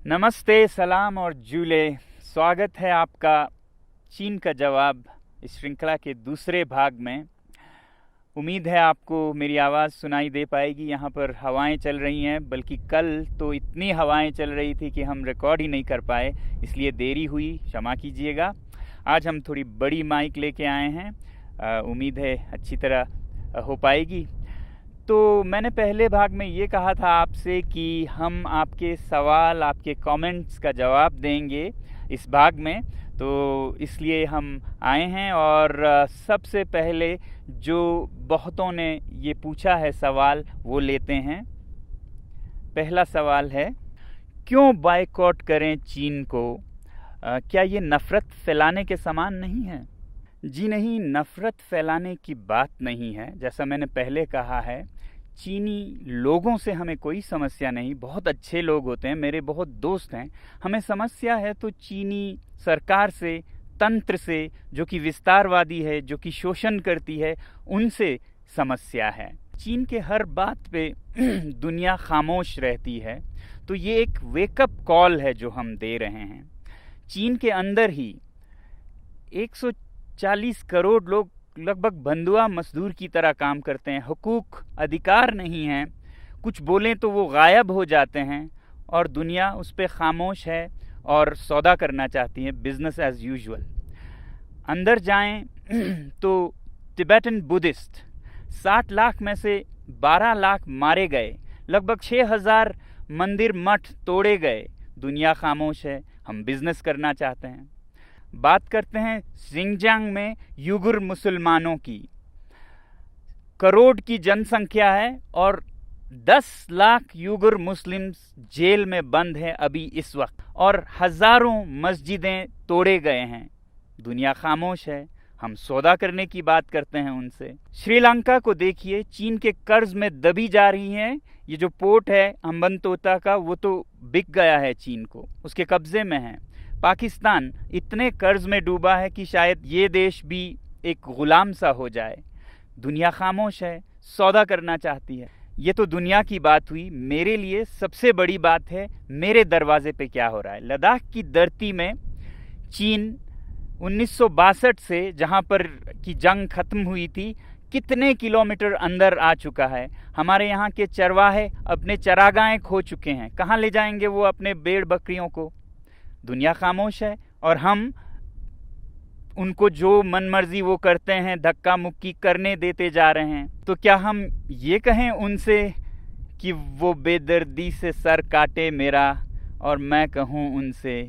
नमस्ते, सलाम और जूले। स्वागत है आपका चीन का जवाब इस श्रृंखला के दूसरे भाग में। उम्मीद है आपको मेरी आवाज़ सुनाई दे पाएगी। यहाँ पर हवाएं चल रही हैं, बल्कि कल तो इतनी हवाएं चल रही थी कि हम रिकॉर्ड ही नहीं कर पाए, इसलिए देरी हुई, क्षमा कीजिएगा। आज हम थोड़ी बड़ी माइक लेके आए हैं, उम्मीद है अच्छी तरह हो पाएगी। तो मैंने पहले भाग में ये कहा था आपसे कि हम आपके सवाल, आपके कमेंट्स का जवाब देंगे इस भाग में, तो इसलिए हम आए हैं। और सबसे पहले जो बहुतों ने ये पूछा है सवाल, वो लेते हैं। पहला सवाल है, क्यों बायकॉट करें चीन को? क्या ये नफ़रत फैलाने के समान नहीं है? जी नहीं, नफ़रत फैलाने की बात नहीं है। जैसा मैंने पहले कहा है, चीनी लोगों से हमें कोई समस्या नहीं, बहुत अच्छे लोग होते हैं, मेरे बहुत दोस्त हैं। हमें समस्या है तो चीनी सरकार से, तंत्र से, जो कि विस्तारवादी है, जो कि शोषण करती है, उनसे समस्या है। चीन के हर बात पे दुनिया खामोश रहती है, तो ये एक वेकअप कॉल है जो हम दे रहे हैं। चीन के अंदर ही 140 करोड़ लोग लगभग बंधुआ मजदूर की तरह काम करते हैं। हुकूक, अधिकार नहीं हैं, कुछ बोलें तो वो गायब हो जाते हैं, और दुनिया उस पर खामोश है और सौदा करना चाहती है, बिजनेस एज यूजुअल। अंदर जाएं तो तिब्बतन बुद्धिस्ट 60 लाख में से 12 लाख मारे गए, लगभग 6000 मंदिर मठ तोड़े गए। दुनिया खामोश है, हम बिजनेस करना चाहते हैं। बात करते हैं शिनजियांग में युगुर मुसलमानों की। करोड़ की जनसंख्या है और 10 लाख युगुर मुस्लिम्स जेल में बंद हैं अभी इस वक्त, और हजारों मस्जिदें तोड़े गए हैं। दुनिया खामोश है, हम सौदा करने की बात करते हैं उनसे। श्रीलंका को देखिए, चीन के कर्ज में दबी जा रही है। ये जो पोर्ट है हम्बनतोटा का, वो तो बिक गया है चीन को, उसके कब्जे में है। पाकिस्तान इतने कर्ज में डूबा है कि शायद ये देश भी एक गुलाम सा हो जाए। दुनिया खामोश है, सौदा करना चाहती है। ये तो दुनिया की बात हुई। मेरे लिए सबसे बड़ी बात है मेरे दरवाजे पे क्या हो रहा है। लद्दाख की धरती में चीन 1962 से, जहाँ पर की जंग खत्म हुई थी, कितने किलोमीटर अंदर आ चुका है। हमारे यहाँ के चरवाहे अपने चरागाहें खो चुके हैं। कहाँ ले जाएंगे वो अपने भेड़ बकरियों को? दुनिया खामोश है और हम उनको जो मनमर्जी वो करते हैं, धक्का मुक्की करने देते जा रहे हैं। तो क्या हम ये कहें उनसे कि वो बेदर्दी से सर काटे मेरा, और मैं कहूँ उनसे,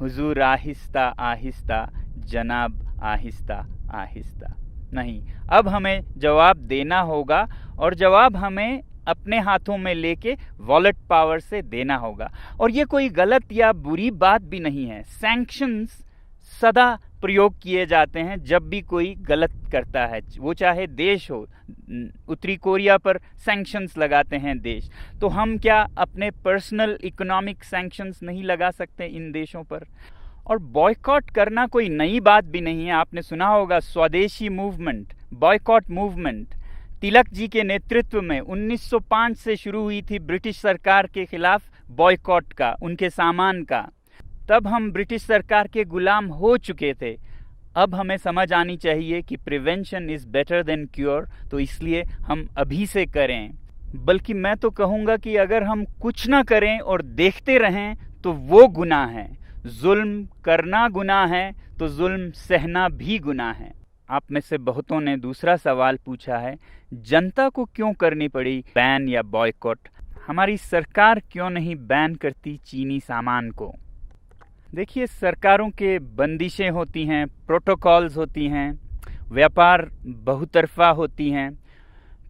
हुजूर आहिस्ता आहिस्ता, जनाब आहिस्ता आहिस्ता? नहीं, अब हमें जवाब देना होगा, और जवाब हमें अपने हाथों में लेके वॉलेट पावर से देना होगा। और ये कोई गलत या बुरी बात भी नहीं है। सैंक्शंस सदा प्रयोग किए जाते हैं जब भी कोई गलत करता है, वो चाहे देश हो। उत्तरी कोरिया पर सैंक्शंस लगाते हैं देश, तो हम क्या अपने पर्सनल इकोनॉमिक सैंक्शंस नहीं लगा सकते इन देशों पर? और बॉयकॉट करना कोई नई बात भी नहीं है। आपने सुना होगा स्वदेशी movement, boycott movement. Tilak ji के नेतृत्व में 1905 से शुरू हुई थी ब्रिटिश सरकार के खिलाफ बॉयकॉट का, उनके सामान का। तब हम ब्रिटिश सरकार के गुलाम हो चुके थे। अब हमें समझ आनी चाहिए कि prevention is better than cure, तो इसलिए हम अभी से करें। बल्कि मैं तो कहूँगा कि अगर हम कुछ ना करें और देखते रहें तो वो गुनाह है। जुल्म करना गुनाह है तो जुल्म सहना भी गुनाह है। आप में से बहुतों ने दूसरा सवाल पूछा है, जनता को क्यों करनी पड़ी बैन या बॉयकॉट? हमारी सरकार क्यों नहीं बैन करती चीनी सामान को? देखिए, सरकारों के बंदिशें होती हैं, प्रोटोकॉल्स होती हैं, व्यापार बहुतरफा होती हैं,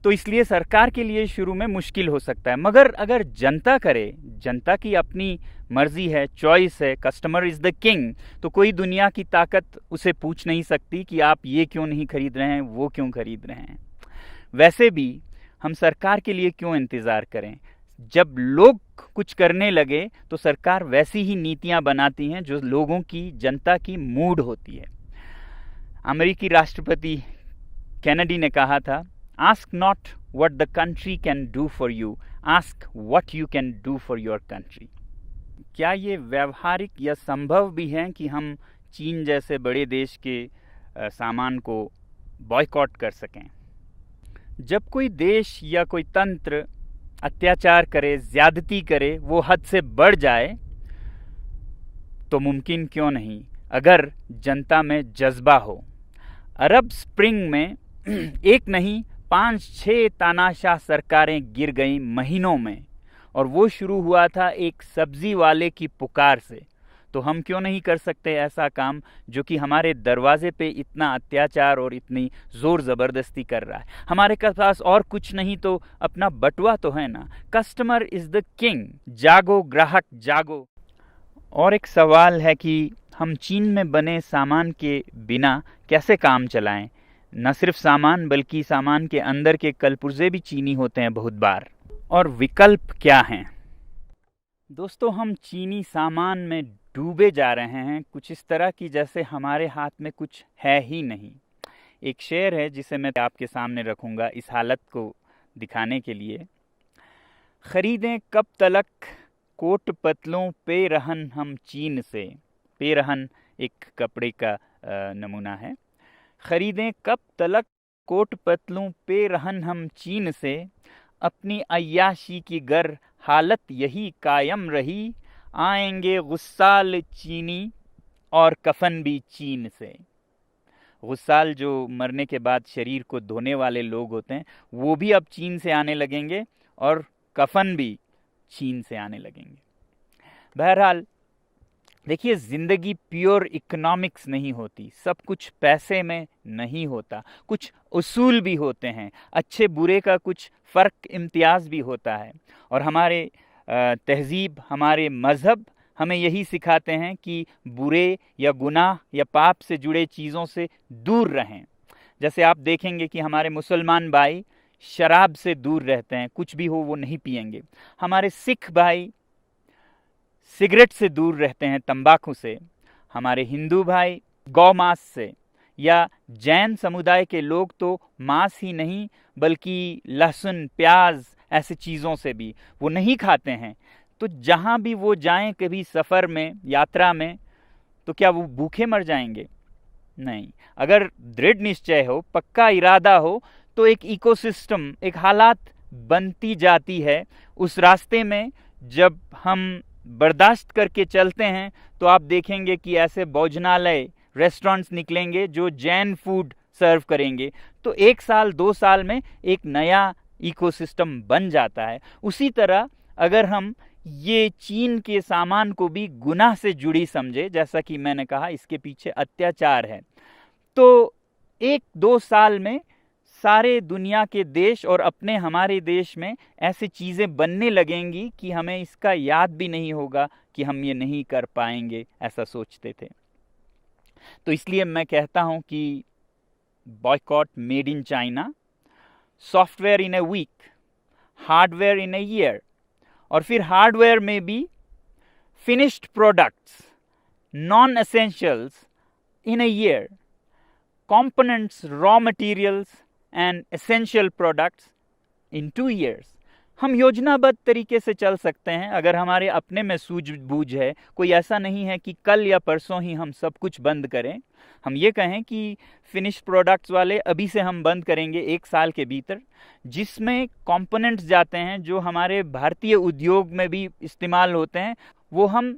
तो इसलिए सरकार के लिए शुरू में मुश्किल हो सकता है। मगर अगर जनता करे, जनता की अपनी मर्जी है, चॉइस है, कस्टमर इज़ द किंग, तो कोई दुनिया की ताकत उसे पूछ नहीं सकती कि आप ये क्यों नहीं खरीद रहे हैं, वो क्यों खरीद रहे हैं। वैसे भी हम सरकार के लिए क्यों इंतज़ार करें? जब लोग कुछ करने लगे तो सरकार वैसी ही नीतियां बनाती हैं जो लोगों की, जनता की मूड होती है। अमेरिकी राष्ट्रपति कैनेडी ने कहा था, ask not what the country can do for you, ask what you can do for your country. क्या ये व्यावहारिक या संभव भी है कि हम चीन जैसे बड़े देश के सामान को बॉयकॉट कर सकें? जब कोई देश या कोई तंत्र अत्याचार करे, ज्यादती करे, वो हद से बढ़ जाए, तो मुमकिन क्यों नहीं अगर जनता में जज्बा हो। अरब स्प्रिंग में एक नहीं 5-6 तानाशाह सरकारें गिर गईं महीनों में, और वो शुरू हुआ था एक सब्जी वाले की पुकार से। तो हम क्यों नहीं कर सकते ऐसा काम जो कि हमारे दरवाजे पे इतना अत्याचार और इतनी जोर ज़बरदस्ती कर रहा है। हमारे पास और कुछ नहीं तो अपना बटुआ तो है ना। कस्टमर इज़ द किंग, जागो ग्राहक जागो। और एक सवाल है कि हम चीन में बने सामान के बिना कैसे काम चलाएं। न सिर्फ सामान बल्कि सामान के अंदर के कलपुर्जे भी चीनी होते हैं बहुत बार। और विकल्प क्या हैं? दोस्तों, हम चीनी सामान में डूबे जा रहे हैं, कुछ इस तरह की जैसे हमारे हाथ में कुछ है ही नहीं। एक शेर है जिसे मैं आपके सामने रखूंगा इस हालत को दिखाने के लिए। खरीदें कब तलक कोट पतलों पे रहन हम चीन से। पे रहन एक कपड़े का नमूना है। खरीदें कब तलक कोट पतलों पे रहन हम चीन से, अपनी अय्याशी की गर हालत यही कायम रही, आएंगे गुस्साल चीनी और कफन भी चीन से। गुस्साल जो मरने के बाद शरीर को धोने वाले लोग होते हैं, वो भी अब चीन से आने लगेंगे और कफन भी चीन से आने लगेंगे। बहरहाल देखिए, जिंदगी प्योर इकोनॉमिक्स नहीं होती, सब कुछ पैसे में नहीं होता, कुछ उसूल भी होते हैं, अच्छे बुरे का कुछ फ़र्क इम्तियाज़ भी होता है। और हमारे तहजीब, हमारे मज़हब हमें यही सिखाते हैं कि बुरे या गुनाह या पाप से जुड़े चीज़ों से दूर रहें। जैसे आप देखेंगे कि हमारे मुसलमान भाई शराब से दूर रहते हैं, कुछ भी हो वो नहीं पिएंगे। हमारे सिख भाई सिगरेट से दूर रहते हैं, तंबाकू से। हमारे हिंदू भाई गौ मांस से, या जैन समुदाय के लोग तो मांस ही नहीं बल्कि लहसुन, प्याज ऐसे चीज़ों से भी वो नहीं खाते हैं। तो जहाँ भी वो जाएं कभी सफ़र में, यात्रा में, तो क्या वो भूखे मर जाएंगे? नहीं। अगर दृढ़ निश्चय हो, पक्का इरादा हो, तो एक इकोसिस्टम, एक हालात बनती जाती है उस रास्ते में। जब हम बर्दाश्त करके चलते हैं तो आप देखेंगे कि ऐसे भोजनालय, रेस्टोरेंट्स निकलेंगे जो जैन फूड सर्व करेंगे। तो 1 साल 2 साल में एक नया इकोसिस्टम बन जाता है। उसी तरह अगर हम ये चीन के सामान को भी गुनाह से जुड़ी समझे, जैसा कि मैंने कहा इसके पीछे अत्याचार है, तो 1-2 साल में सारे दुनिया के देश और अपने हमारे देश में ऐसी चीज़ें बनने लगेंगी कि हमें इसका याद भी नहीं होगा कि हम ये नहीं कर पाएंगे, ऐसा सोचते थे। तो इसलिए मैं कहता हूं कि boycott made in China, software in a week, hardware in a year, और फिर हार्डवेयर में भी finished products, non essentials in a year, components, raw materials and essential products in 2 years। हम योजनाबद्ध तरीके से चल सकते हैं अगर हमारे अपने में सूझबूझ है। कोई ऐसा नहीं है कि कल या परसों ही हम सब कुछ बंद करें। हम ये कहें कि फिनिश प्रोडक्ट्स वाले अभी से हम बंद करेंगे 1 साल के भीतर, जिसमें कंपोनेंट्स जाते हैं जो हमारे भारतीय उद्योग में भी इस्तेमाल होते हैं, वो हम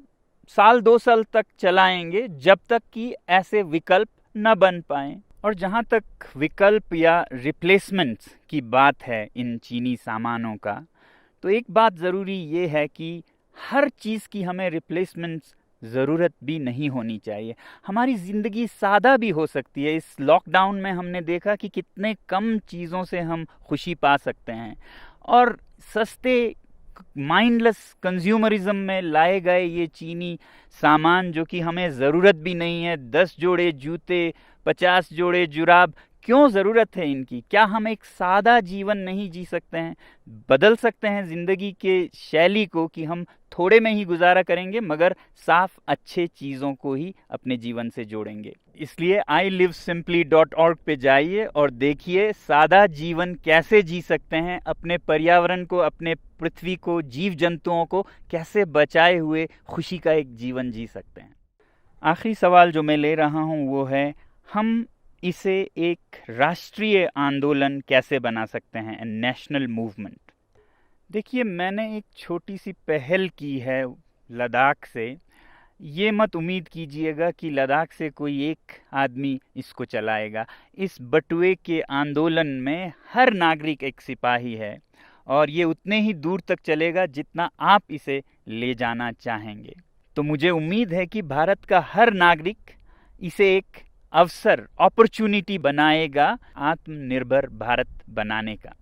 1-2 साल तक चलाएंगे जब तक कि ऐसे विकल्प न बन पाएं। और जहाँ तक विकल्प या रिप्लेसमेंट्स की बात है इन चीनी सामानों का, तो एक बात ज़रूरी ये है कि हर चीज़ की हमें रिप्लेसमेंट्स ज़रूरत भी नहीं होनी चाहिए। हमारी ज़िंदगी सादा भी हो सकती है। इस लॉकडाउन में हमने देखा कि कितने कम चीज़ों से हम खुशी पा सकते हैं, और सस्ते माइंडलेस कंज्यूमरिज्म में लाए गए ये चीनी सामान जो कि हमें ज़रूरत भी नहीं है, 10 जोड़े जूते, 50 जोड़े जुराब, क्यों ज़रूरत है इनकी? क्या हम एक सादा जीवन नहीं जी सकते हैं? बदल सकते हैं ज़िंदगी के शैली को कि हम थोड़े में ही गुजारा करेंगे मगर साफ अच्छे चीज़ों को ही अपने जीवन से जोड़ेंगे। इसलिए ilivesimply.org पे जाइए और देखिए सादा जीवन कैसे जी सकते हैं, अपने पर्यावरण को, अपने पृथ्वी को, जीव जंतुओं को कैसे बचाए हुए खुशी का एक जीवन जी सकते हैं। आखिरी सवाल जो मैं ले रहा हूँ वो है, हम इसे एक राष्ट्रीय आंदोलन कैसे बना सकते हैं, ए नेशनल मूवमेंट। देखिए, मैंने एक छोटी सी पहल की है लद्दाख से। ये मत उम्मीद कीजिएगा कि लद्दाख से कोई एक आदमी इसको चलाएगा। इस बटुए के आंदोलन में हर नागरिक एक सिपाही है और ये उतने ही दूर तक चलेगा जितना आप इसे ले जाना चाहेंगे। तो मुझे उम्मीद है कि भारत का हर नागरिक इसे एक अवसर, अपॉर्चुनिटी बनाएगा आत्मनिर्भर भारत बनाने का।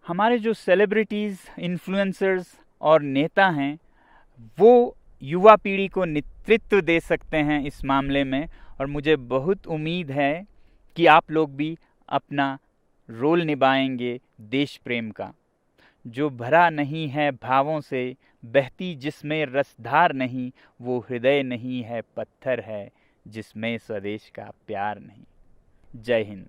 हमारे जो सेलिब्रिटीज़, इन्फ्लुएंसर्स और नेता हैं वो युवा पीढ़ी को नेतृत्व दे सकते हैं इस मामले में, और मुझे बहुत उम्मीद है कि आप लोग भी अपना रोल निभाएंगे देश प्रेम का। जो भरा नहीं है भावों से, बहती जिसमें रसधार नहीं, वो हृदय नहीं है, पत्थर है जिसमें स्वदेश का प्यार नहीं। जय हिंद।